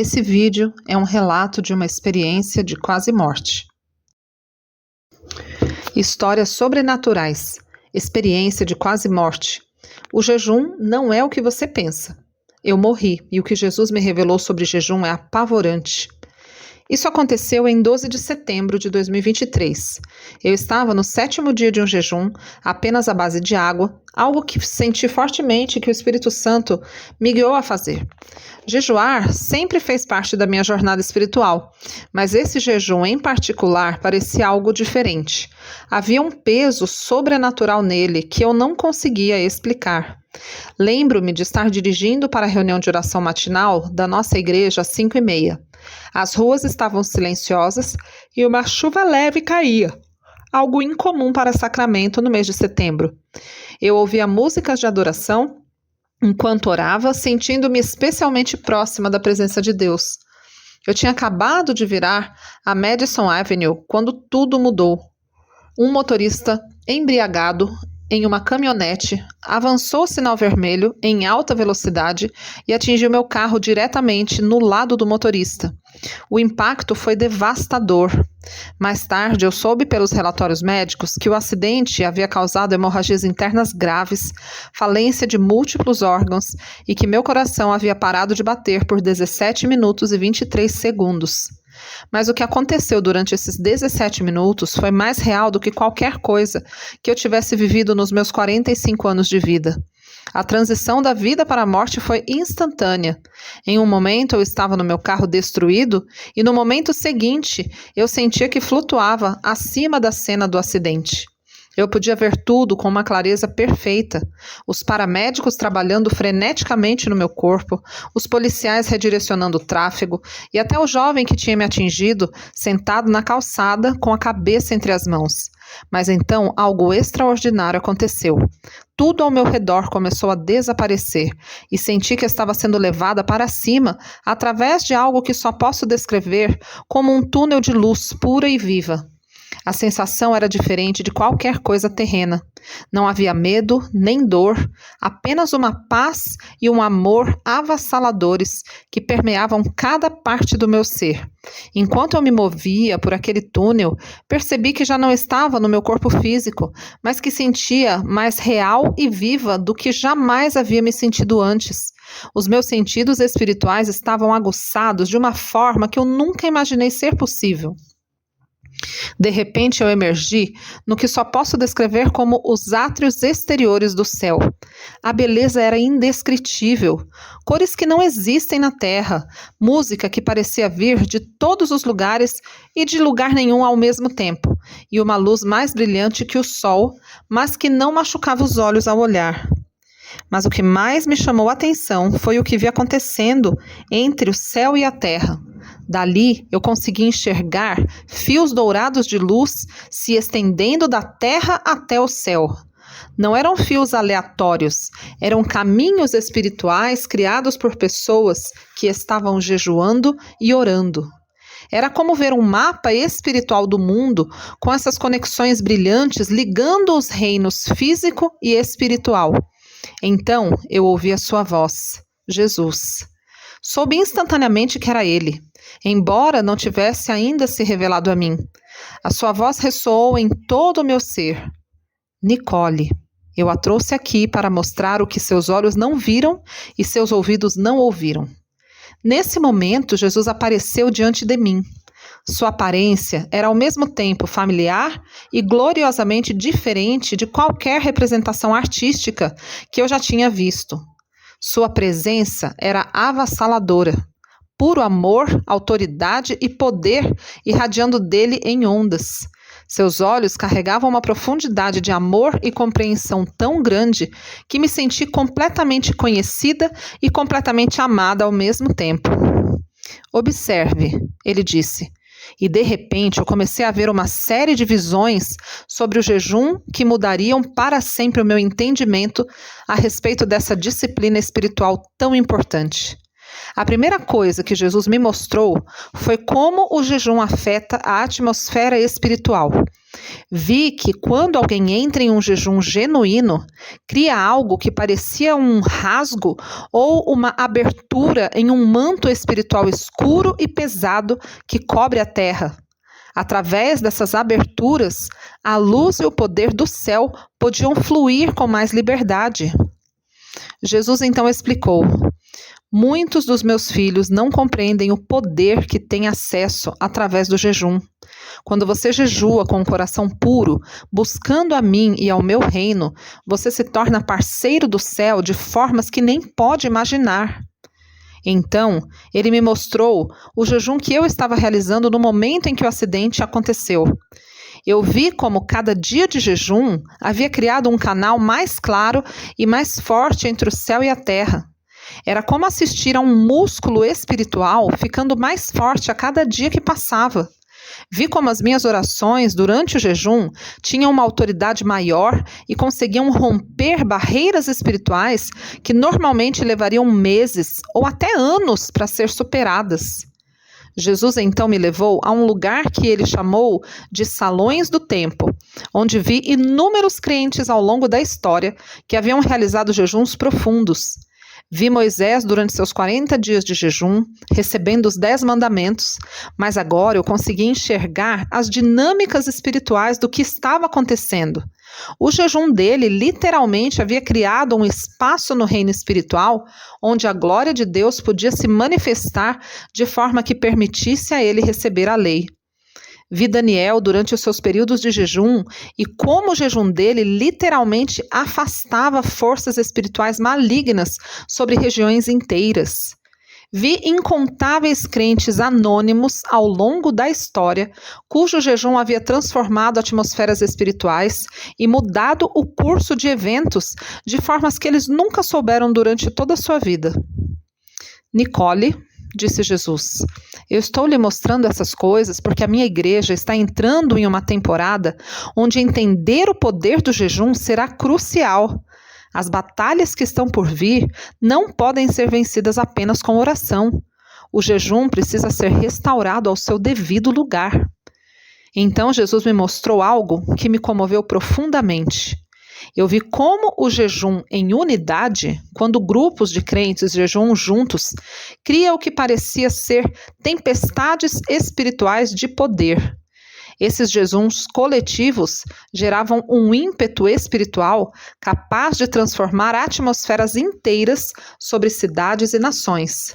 Esse vídeo é um relato de uma experiência de quase morte. Histórias sobrenaturais, experiência de quase morte. O jejum não é o que você pensa. Eu morri e o que Jesus me revelou sobre jejum é apavorante. Isso aconteceu em 12 de setembro de 2023. Eu estava no 7º dia de um jejum, apenas à base de água, algo que senti fortemente que o Espírito Santo me guiou a fazer. Jejuar sempre fez parte da minha jornada espiritual, mas esse jejum em particular parecia algo diferente. Havia um peso sobrenatural nele que eu não conseguia explicar. Lembro-me de estar dirigindo para a reunião de oração matinal da nossa igreja às 5h30. As ruas estavam silenciosas e uma chuva leve caía, algo incomum para Sacramento no mês de setembro. Eu ouvia músicas de adoração enquanto orava, sentindo-me especialmente próxima da presença de Deus. Eu tinha acabado de virar a Madison Avenue quando tudo mudou. Um motorista embriagado em uma caminhonete avançou o sinal vermelho em alta velocidade e atingiu meu carro diretamente no lado do motorista. O impacto foi devastador. Mais tarde, eu soube pelos relatórios médicos que o acidente havia causado hemorragias internas graves, falência de múltiplos órgãos e que meu coração havia parado de bater por 17 minutos e 23 segundos. Mas o que aconteceu durante esses 17 minutos foi mais real do que qualquer coisa que eu tivesse vivido nos meus 45 anos de vida. A transição da vida para a morte foi instantânea. Em um momento eu estava no meu carro destruído e no momento seguinte eu sentia que flutuava acima da cena do acidente. Eu podia ver tudo com uma clareza perfeita. Os paramédicos trabalhando freneticamente no meu corpo, os policiais redirecionando o tráfego e até o jovem que tinha me atingido sentado na calçada com a cabeça entre as mãos. Mas então algo extraordinário aconteceu. Tudo ao meu redor começou a desaparecer e senti que estava sendo levada para cima através de algo que só posso descrever como um túnel de luz pura e viva. A sensação era diferente de qualquer coisa terrena. Não havia medo, nem dor, apenas uma paz e um amor avassaladores que permeavam cada parte do meu ser. Enquanto eu me movia por aquele túnel, percebi que já não estava no meu corpo físico, mas que sentia mais real e viva do que jamais havia me sentido antes. Os meus sentidos espirituais estavam aguçados de uma forma que eu nunca imaginei ser possível. De repente eu emergi no que só posso descrever como os átrios exteriores do céu. A beleza era indescritível, cores que não existem na terra, música que parecia vir de todos os lugares e de lugar nenhum ao mesmo tempo, e uma luz mais brilhante que o sol, mas que não machucava os olhos ao olhar. Mas o que mais me chamou a atenção foi o que via acontecendo entre o céu e a terra. Dali eu consegui enxergar fios dourados de luz se estendendo da terra até o céu. Não eram fios aleatórios, eram caminhos espirituais criados por pessoas que estavam jejuando e orando. Era como ver um mapa espiritual do mundo com essas conexões brilhantes ligando os reinos físico e espiritual. Então eu ouvi a sua voz, Jesus. Soube instantaneamente que era ele, embora não tivesse ainda se revelado a mim. A sua voz ressoou em todo o meu ser. Nicole, eu a trouxe aqui para mostrar o que seus olhos não viram e seus ouvidos não ouviram. Nesse momento, Jesus apareceu diante de mim. Sua aparência era ao mesmo tempo familiar e gloriosamente diferente de qualquer representação artística que eu já tinha visto. Sua presença era avassaladora, puro amor, autoridade e poder irradiando dele em ondas. Seus olhos carregavam uma profundidade de amor e compreensão tão grande que me senti completamente conhecida e completamente amada ao mesmo tempo. Observe, ele disse. E de repente eu comecei a ver uma série de visões sobre o jejum que mudariam para sempre o meu entendimento a respeito dessa disciplina espiritual tão importante. A primeira coisa que Jesus me mostrou foi como o jejum afeta a atmosfera espiritual. Vi que quando alguém entra em um jejum genuíno, cria algo que parecia um rasgo ou uma abertura em um manto espiritual escuro e pesado que cobre a terra. Através dessas aberturas, a luz e o poder do céu podiam fluir com mais liberdade. Jesus então explicou: muitos dos meus filhos não compreendem o poder que têm acesso através do jejum. Quando você jejua com um coração puro, buscando a mim e ao meu reino, você se torna parceiro do céu de formas que nem pode imaginar. Então, ele me mostrou o jejum que eu estava realizando no momento em que o acidente aconteceu. Eu vi como cada dia de jejum havia criado um canal mais claro e mais forte entre o céu e a terra. Era como assistir a um músculo espiritual ficando mais forte a cada dia que passava. Vi como as minhas orações durante o jejum tinham uma autoridade maior e conseguiam romper barreiras espirituais que normalmente levariam meses ou até anos para ser superadas. Jesus então me levou a um lugar que ele chamou de Salões do Tempo, onde vi inúmeros crentes ao longo da história que haviam realizado jejuns profundos. Vi Moisés durante seus 40 dias de jejum, recebendo os 10 mandamentos, mas agora eu consegui enxergar as dinâmicas espirituais do que estava acontecendo. O jejum dele literalmente havia criado um espaço no reino espiritual onde a glória de Deus podia se manifestar de forma que permitisse a ele receber a lei. Vi Daniel durante os seus períodos de jejum e como o jejum dele literalmente afastava forças espirituais malignas sobre regiões inteiras. Vi incontáveis crentes anônimos ao longo da história, cujo jejum havia transformado atmosferas espirituais e mudado o curso de eventos de formas que eles nunca souberam durante toda a sua vida. Nicole, disse Jesus, eu estou lhe mostrando essas coisas porque a minha igreja está entrando em uma temporada onde entender o poder do jejum será crucial. As batalhas que estão por vir não podem ser vencidas apenas com oração. O jejum precisa ser restaurado ao seu devido lugar. Então Jesus me mostrou algo que me comoveu profundamente. Eu vi como o jejum em unidade, quando grupos de crentes jejuam juntos, cria o que parecia ser tempestades espirituais de poder. Esses jejuns coletivos geravam um ímpeto espiritual capaz de transformar atmosferas inteiras sobre cidades e nações.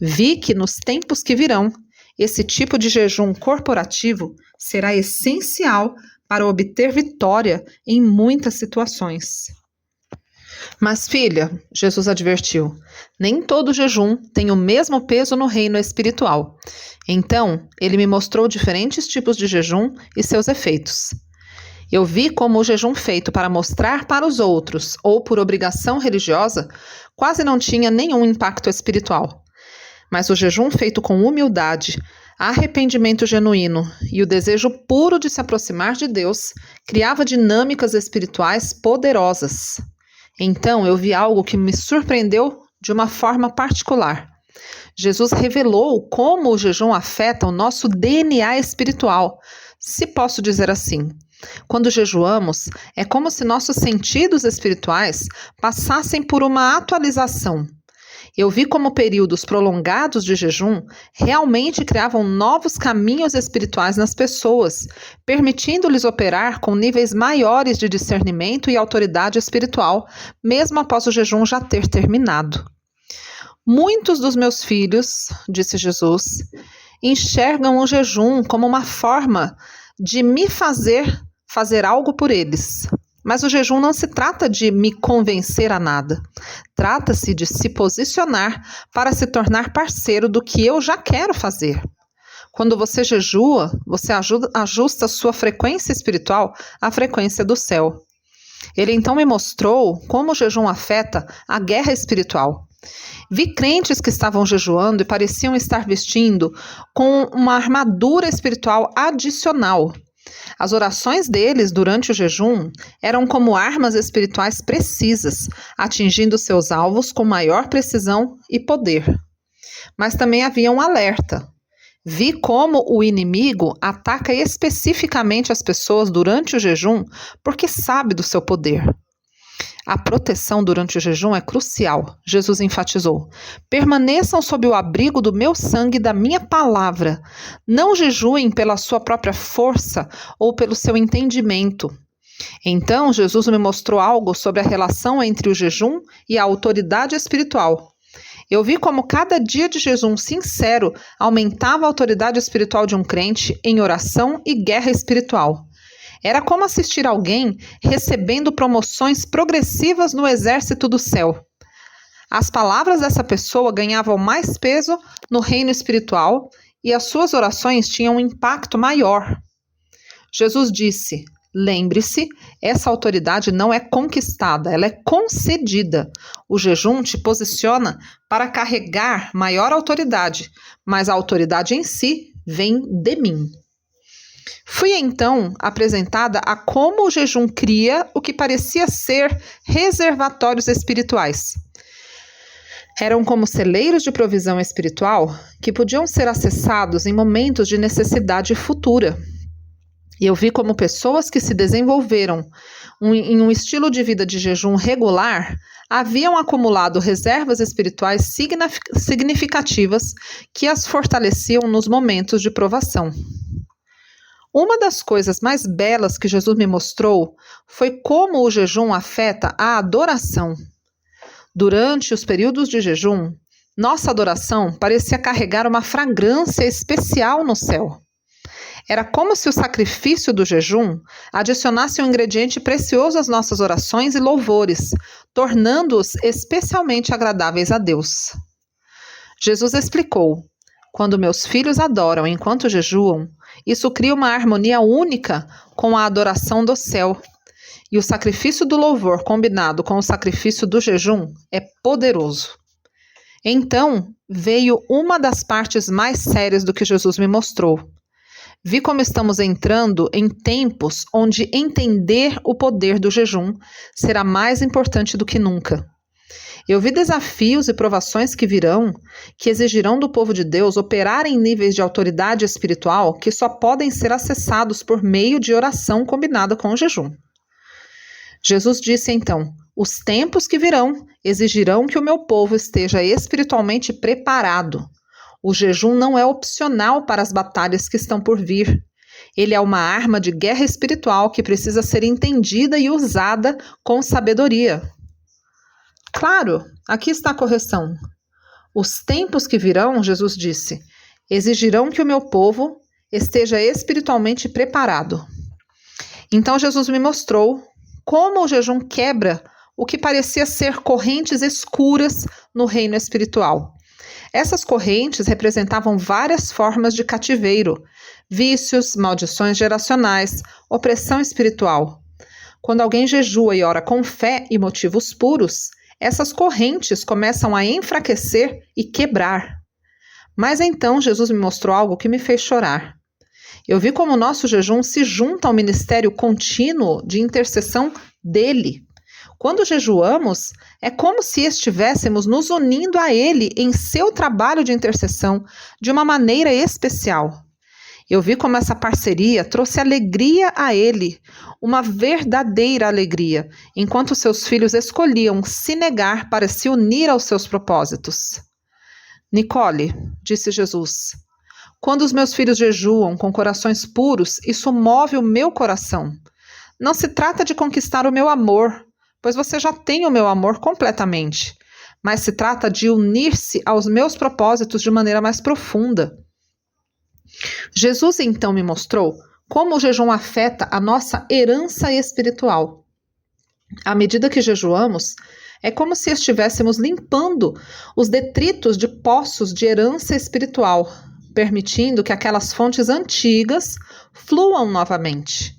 Vi que nos tempos que virão, esse tipo de jejum corporativo será essencial para obter vitória em muitas situações. Mas, filha, Jesus advertiu, nem todo jejum tem o mesmo peso no reino espiritual. Então, ele me mostrou diferentes tipos de jejum e seus efeitos. Eu vi como o jejum feito para mostrar para os outros ou por obrigação religiosa quase não tinha nenhum impacto espiritual. Mas o jejum feito com humildade, arrependimento genuíno e o desejo puro de se aproximar de Deus criava dinâmicas espirituais poderosas. Então eu vi algo que me surpreendeu de uma forma particular. Jesus revelou como o jejum afeta o nosso DNA espiritual, se posso dizer assim. Quando jejuamos, é como se nossos sentidos espirituais passassem por uma atualização. Eu vi como períodos prolongados de jejum realmente criavam novos caminhos espirituais nas pessoas, permitindo-lhes operar com níveis maiores de discernimento e autoridade espiritual, mesmo após o jejum já ter terminado. Muitos dos meus filhos, disse Jesus, enxergam o jejum como uma forma de me fazer algo por eles. Mas o jejum não se trata de me convencer a nada. Trata-se de se posicionar para se tornar parceiro do que eu já quero fazer. Quando você jejua, você ajusta sua frequência espiritual à frequência do céu. Ele então me mostrou como o jejum afeta a guerra espiritual. Vi crentes que estavam jejuando e pareciam estar vestindo com uma armadura espiritual adicional. As orações deles durante o jejum eram como armas espirituais precisas, atingindo seus alvos com maior precisão e poder. Mas também havia um alerta. Vi como o inimigo ataca especificamente as pessoas durante o jejum porque sabe do seu poder. A proteção durante o jejum é crucial, Jesus enfatizou. Permaneçam sob o abrigo do meu sangue e da minha palavra. Não jejuem pela sua própria força ou pelo seu entendimento. Então, Jesus me mostrou algo sobre a relação entre o jejum e a autoridade espiritual. Eu vi como cada dia de jejum sincero aumentava a autoridade espiritual de um crente em oração e guerra espiritual. Era como assistir alguém recebendo promoções progressivas no exército do céu. As palavras dessa pessoa ganhavam mais peso no reino espiritual e as suas orações tinham um impacto maior. Jesus disse: lembre-se, essa autoridade não é conquistada, ela é concedida. O jejum te posiciona para carregar maior autoridade, mas a autoridade em si vem de mim. Fui então apresentada a como o jejum cria o que parecia ser reservatórios espirituais. Eram como celeiros de provisão espiritual que podiam ser acessados em momentos de necessidade futura. E eu vi como pessoas que se desenvolveram em um estilo de vida de jejum regular haviam acumulado reservas espirituais significativas que as fortaleciam nos momentos de provação. Uma das coisas mais belas que Jesus me mostrou foi como o jejum afeta a adoração. Durante os períodos de jejum, nossa adoração parecia carregar uma fragrância especial no céu. Era como se o sacrifício do jejum adicionasse um ingrediente precioso às nossas orações e louvores, tornando-os especialmente agradáveis a Deus. Jesus explicou: quando meus filhos adoram enquanto jejuam, isso cria uma harmonia única com a adoração do céu. E o sacrifício do louvor combinado com o sacrifício do jejum é poderoso. Então veio uma das partes mais sérias do que Jesus me mostrou. Vi como estamos entrando em tempos onde entender o poder do jejum será mais importante do que nunca. Eu vi desafios e provações que virão, que exigirão do povo de Deus operar em níveis de autoridade espiritual que só podem ser acessados por meio de oração combinada com o jejum. Jesus disse então: os tempos que virão exigirão que o meu povo esteja espiritualmente preparado. O jejum não é opcional para as batalhas que estão por vir. Ele é uma arma de guerra espiritual que precisa ser entendida e usada com sabedoria. Claro, aqui está a correção. Os tempos que virão, Jesus disse, exigirão que o meu povo esteja espiritualmente preparado. Então Jesus me mostrou como o jejum quebra o que parecia ser correntes escuras no reino espiritual. Essas correntes representavam várias formas de cativeiro, vícios, maldições geracionais, opressão espiritual. Quando alguém jejua e ora com fé e motivos puros, essas correntes começam a enfraquecer e quebrar. Mas então Jesus me mostrou algo que me fez chorar. Eu vi como o nosso jejum se junta ao ministério contínuo de intercessão dele. Quando jejuamos, é como se estivéssemos nos unindo a Ele em seu trabalho de intercessão de uma maneira especial. Eu vi como essa parceria trouxe alegria a Ele, uma verdadeira alegria, enquanto seus filhos escolhiam se negar para se unir aos seus propósitos. Nicole, disse Jesus, quando os meus filhos jejuam com corações puros, isso move o meu coração. Não se trata de conquistar o meu amor, pois você já tem o meu amor completamente, mas se trata de unir-se aos meus propósitos de maneira mais profunda. Jesus então me mostrou como o jejum afeta a nossa herança espiritual. À medida que jejuamos, é como se estivéssemos limpando os detritos de poços de herança espiritual, permitindo que aquelas fontes antigas fluam novamente.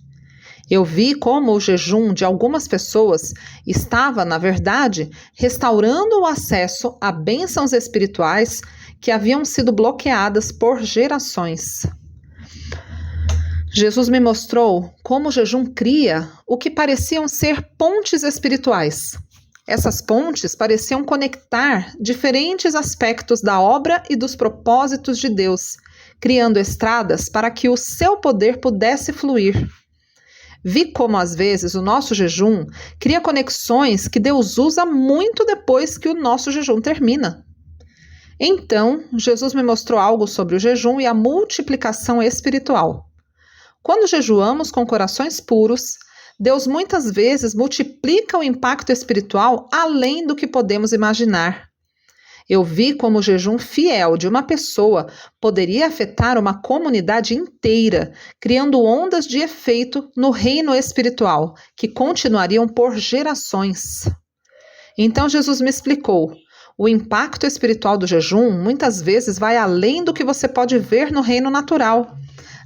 Eu vi como o jejum de algumas pessoas estava, na verdade, restaurando o acesso a bênçãos espirituais que haviam sido bloqueadas por gerações. Jesus me mostrou como o jejum cria o que pareciam ser pontes espirituais. Essas pontes pareciam conectar diferentes aspectos da obra e dos propósitos de Deus, criando estradas para que o seu poder pudesse fluir. Vi como, às vezes, o nosso jejum cria conexões que Deus usa muito depois que o nosso jejum termina. Então, Jesus me mostrou algo sobre o jejum e a multiplicação espiritual. Quando jejuamos com corações puros, Deus muitas vezes multiplica o impacto espiritual além do que podemos imaginar. Eu vi como o jejum fiel de uma pessoa poderia afetar uma comunidade inteira, criando ondas de efeito no reino espiritual, que continuariam por gerações. Então Jesus me explicou: o impacto espiritual do jejum muitas vezes vai além do que você pode ver no reino natural.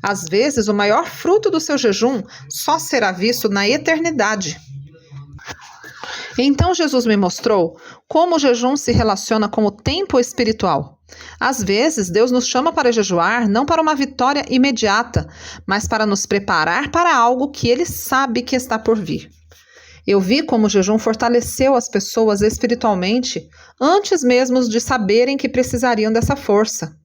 Às vezes, o maior fruto do seu jejum só será visto na eternidade. Então Jesus me mostrou como o jejum se relaciona com o tempo espiritual. Às vezes, Deus nos chama para jejuar não para uma vitória imediata, mas para nos preparar para algo que Ele sabe que está por vir. Eu vi como o jejum fortaleceu as pessoas espiritualmente antes mesmo de saberem que precisariam dessa força.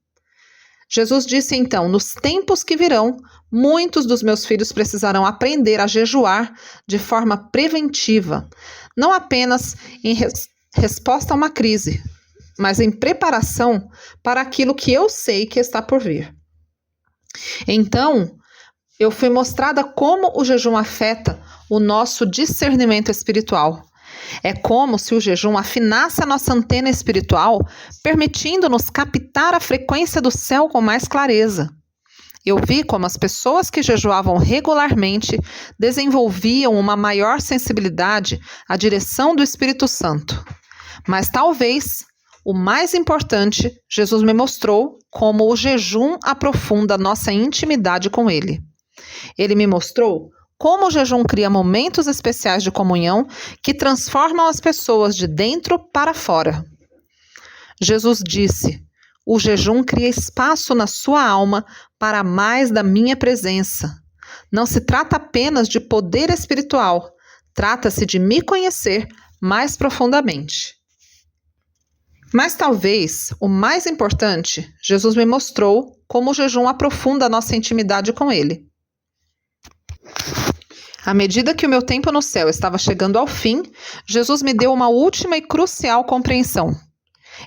Jesus disse então: nos tempos que virão, muitos dos meus filhos precisarão aprender a jejuar de forma preventiva, não apenas em resposta a uma crise, mas em preparação para aquilo que eu sei que está por vir. Então, eu fui mostrada como o jejum afeta o nosso discernimento espiritual. É como se o jejum afinasse a nossa antena espiritual, permitindo-nos captar a frequência do céu com mais clareza. Eu vi como as pessoas que jejuavam regularmente desenvolviam uma maior sensibilidade à direção do Espírito Santo. Mas talvez, o mais importante, Jesus me mostrou como o jejum aprofunda nossa intimidade com Ele. Ele me mostrou como o jejum cria momentos especiais de comunhão que transformam as pessoas de dentro para fora. Jesus disse: o jejum cria espaço na sua alma para mais da minha presença. Não se trata apenas de poder espiritual, trata-se de me conhecer mais profundamente. Mas talvez o mais importante, Jesus me mostrou como o jejum aprofunda a nossa intimidade com Ele. À medida que o meu tempo no céu estava chegando ao fim, Jesus me deu uma última e crucial compreensão.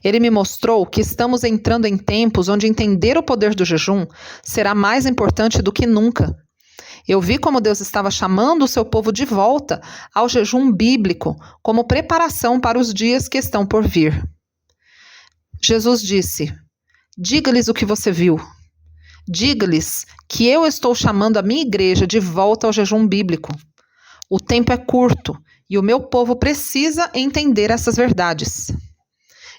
Ele me mostrou que estamos entrando em tempos onde entender o poder do jejum será mais importante do que nunca. Eu vi como Deus estava chamando o seu povo de volta ao jejum bíblico como preparação para os dias que estão por vir. Jesus disse: diga-lhes o que você viu. Diga-lhes que eu estou chamando a minha igreja de volta ao jejum bíblico. O tempo é curto e o meu povo precisa entender essas verdades.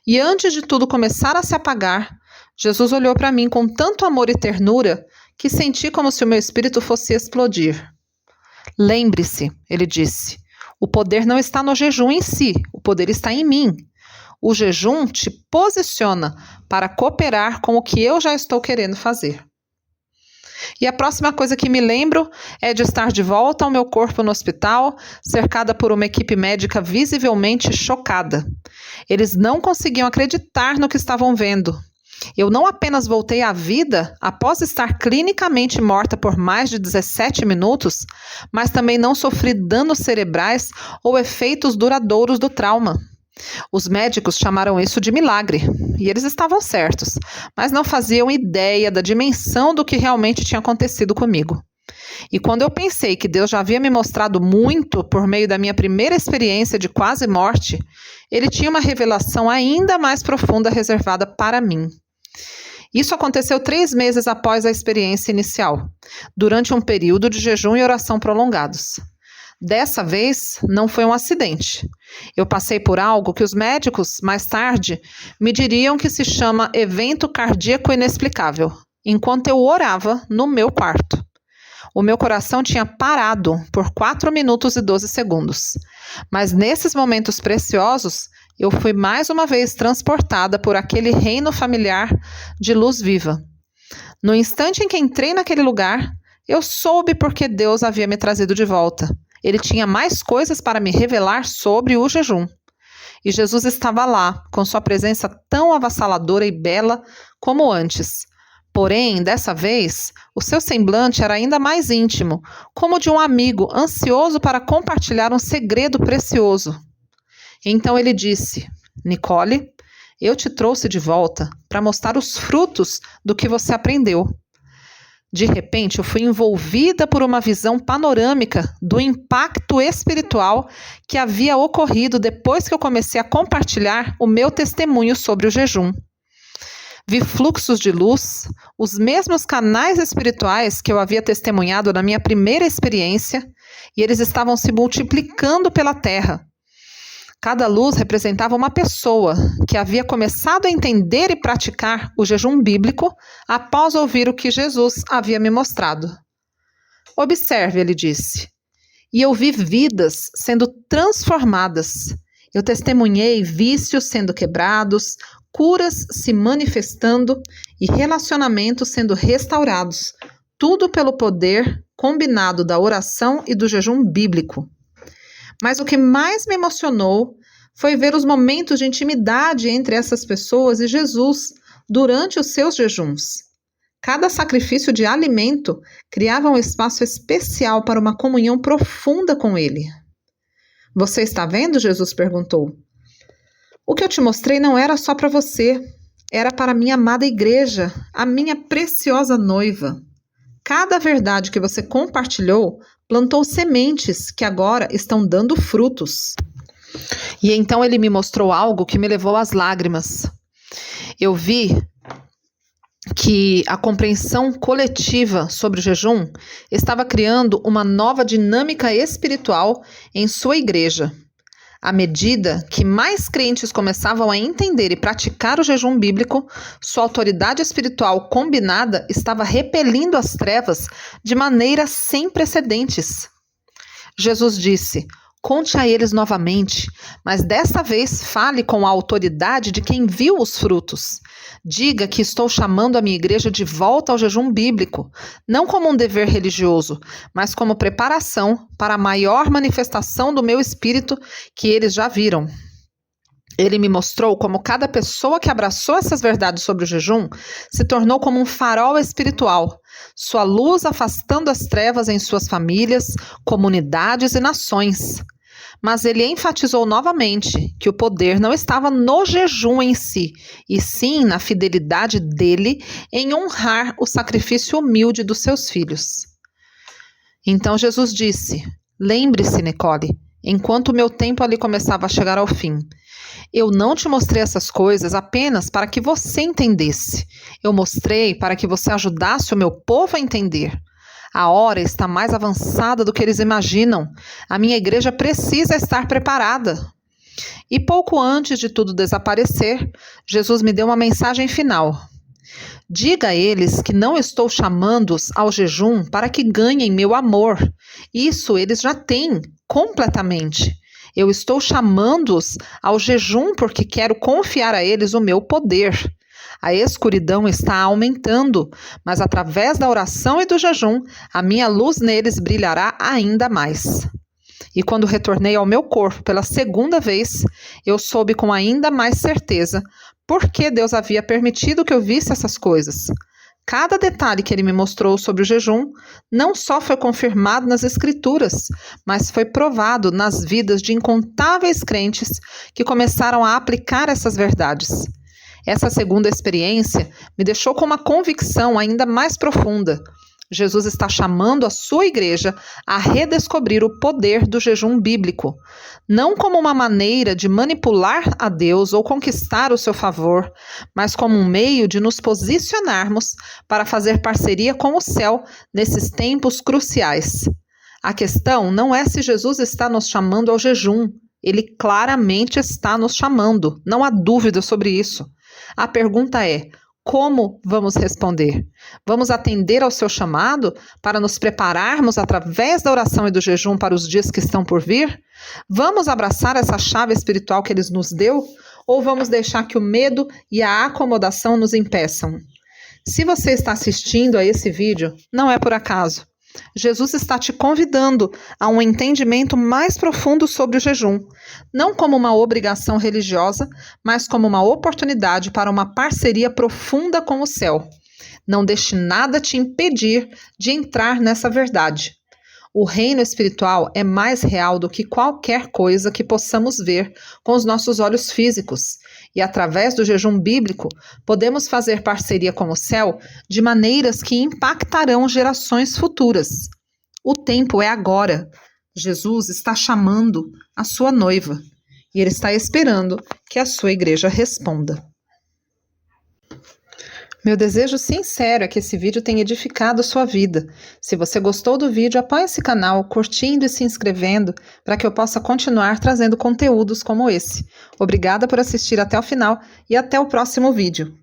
E antes de tudo começar a se apagar, Jesus olhou para mim com tanto amor e ternura que senti como se o meu espírito fosse explodir. Lembre-se, ele disse, o poder não está no jejum em si, o poder está em mim. O jejum te posiciona para cooperar com o que eu já estou querendo fazer. E a próxima coisa que me lembro é de estar de volta ao meu corpo no hospital, cercada por uma equipe médica visivelmente chocada. Eles não conseguiam acreditar no que estavam vendo. Eu não apenas voltei à vida após estar clinicamente morta por mais de 17 minutos, mas também não sofri danos cerebrais ou efeitos duradouros do trauma. Os médicos chamaram isso de milagre, e eles estavam certos, mas não faziam ideia da dimensão do que realmente tinha acontecido comigo. E quando eu pensei que Deus já havia me mostrado muito por meio da minha primeira experiência de quase morte, Ele tinha uma revelação ainda mais profunda reservada para mim. Isso aconteceu 3 meses após a experiência inicial, durante um período de jejum e oração prolongados. Dessa vez, não foi um acidente. Eu passei por algo que os médicos, mais tarde, me diriam que se chama evento cardíaco inexplicável, enquanto eu orava no meu quarto. O meu coração tinha parado por 4 minutos e 12 segundos. Mas nesses momentos preciosos, eu fui mais uma vez transportada por aquele reino familiar de luz viva. No instante em que entrei naquele lugar, eu soube por que Deus havia me trazido de volta. Ele tinha mais coisas para me revelar sobre o jejum. E Jesus estava lá, com sua presença tão avassaladora e bela como antes. Porém, dessa vez, o seu semblante era ainda mais íntimo, como de um amigo ansioso para compartilhar um segredo precioso. Então ele disse: Nicole, eu te trouxe de volta para mostrar os frutos do que você aprendeu. De repente, eu fui envolvida por uma visão panorâmica do impacto espiritual que havia ocorrido depois que eu comecei a compartilhar o meu testemunho sobre o jejum. Vi fluxos de luz, os mesmos canais espirituais que eu havia testemunhado na minha primeira experiência, e eles estavam se multiplicando pela terra. Cada luz representava uma pessoa que havia começado a entender e praticar o jejum bíblico após ouvir o que Jesus havia me mostrado. Observe, ele disse, e eu vi vidas sendo transformadas. Eu testemunhei vícios sendo quebrados, curas se manifestando e relacionamentos sendo restaurados, tudo pelo poder combinado da oração e do jejum bíblico. Mas o que mais me emocionou foi ver os momentos de intimidade entre essas pessoas e Jesus durante os seus jejuns. Cada sacrifício de alimento criava um espaço especial para uma comunhão profunda com Ele. Você está vendo? Jesus perguntou. O que eu te mostrei não era só para você, era para a minha amada igreja, a minha preciosa noiva. Cada verdade que você compartilhou plantou sementes que agora estão dando frutos. E então ele me mostrou algo que me levou às lágrimas. Eu vi que a compreensão coletiva sobre o jejum estava criando uma nova dinâmica espiritual em sua igreja. À medida que mais crentes começavam a entender e praticar o jejum bíblico, sua autoridade espiritual combinada estava repelindo as trevas de maneira sem precedentes. Jesus disse: conte a eles novamente, mas desta vez fale com a autoridade de quem viu os frutos. Diga que estou chamando a minha igreja de volta ao jejum bíblico, não como um dever religioso, mas como preparação para a maior manifestação do meu espírito que eles já viram. Ele me mostrou como cada pessoa que abraçou essas verdades sobre o jejum se tornou como um farol espiritual, sua luz afastando as trevas em suas famílias, comunidades e nações. Mas ele enfatizou novamente que o poder não estava no jejum em si, e sim na fidelidade dele em honrar o sacrifício humilde dos seus filhos. Então Jesus disse: lembre-se, Nicole, enquanto o meu tempo ali começava a chegar ao fim, eu não te mostrei essas coisas apenas para que você entendesse. Eu mostrei para que você ajudasse o meu povo a entender. A hora está mais avançada do que eles imaginam. A minha igreja precisa estar preparada. E pouco antes de tudo desaparecer, Jesus me deu uma mensagem final. Diga a eles que não estou chamando-os ao jejum para que ganhem meu amor. Isso eles já têm, completamente. Eu estou chamando-os ao jejum porque quero confiar a eles o meu poder. A escuridão está aumentando, mas através da oração e do jejum, a minha luz neles brilhará ainda mais. E quando retornei ao meu corpo pela segunda vez, eu soube com ainda mais certeza por que Deus havia permitido que eu visse essas coisas. Cada detalhe que ele me mostrou sobre o jejum não só foi confirmado nas Escrituras, mas foi provado nas vidas de incontáveis crentes que começaram a aplicar essas verdades. Essa segunda experiência me deixou com uma convicção ainda mais profunda. Jesus está chamando a sua igreja a redescobrir o poder do jejum bíblico, não como uma maneira de manipular a Deus ou conquistar o seu favor, mas como um meio de nos posicionarmos para fazer parceria com o céu nesses tempos cruciais. A questão não é se Jesus está nos chamando ao jejum. Ele claramente está nos chamando, não há dúvida sobre isso. A pergunta é: como vamos responder? Vamos atender ao seu chamado para nos prepararmos através da oração e do jejum para os dias que estão por vir? Vamos abraçar essa chave espiritual que Ele nos deu? Ou vamos deixar que o medo e a acomodação nos impeçam? Se você está assistindo a esse vídeo, não é por acaso. Jesus está te convidando a um entendimento mais profundo sobre o jejum, não como uma obrigação religiosa, mas como uma oportunidade para uma parceria profunda com o céu. Não deixe nada te impedir de entrar nessa verdade. O reino espiritual é mais real do que qualquer coisa que possamos ver com os nossos olhos físicos. E através do jejum bíblico, podemos fazer parceria com o céu de maneiras que impactarão gerações futuras. O tempo é agora. Jesus está chamando a sua noiva e ele está esperando que a sua igreja responda. Meu desejo sincero é que esse vídeo tenha edificado sua vida. Se você gostou do vídeo, apoie esse canal curtindo e se inscrevendo para que eu possa continuar trazendo conteúdos como esse. Obrigada por assistir até o final e até o próximo vídeo.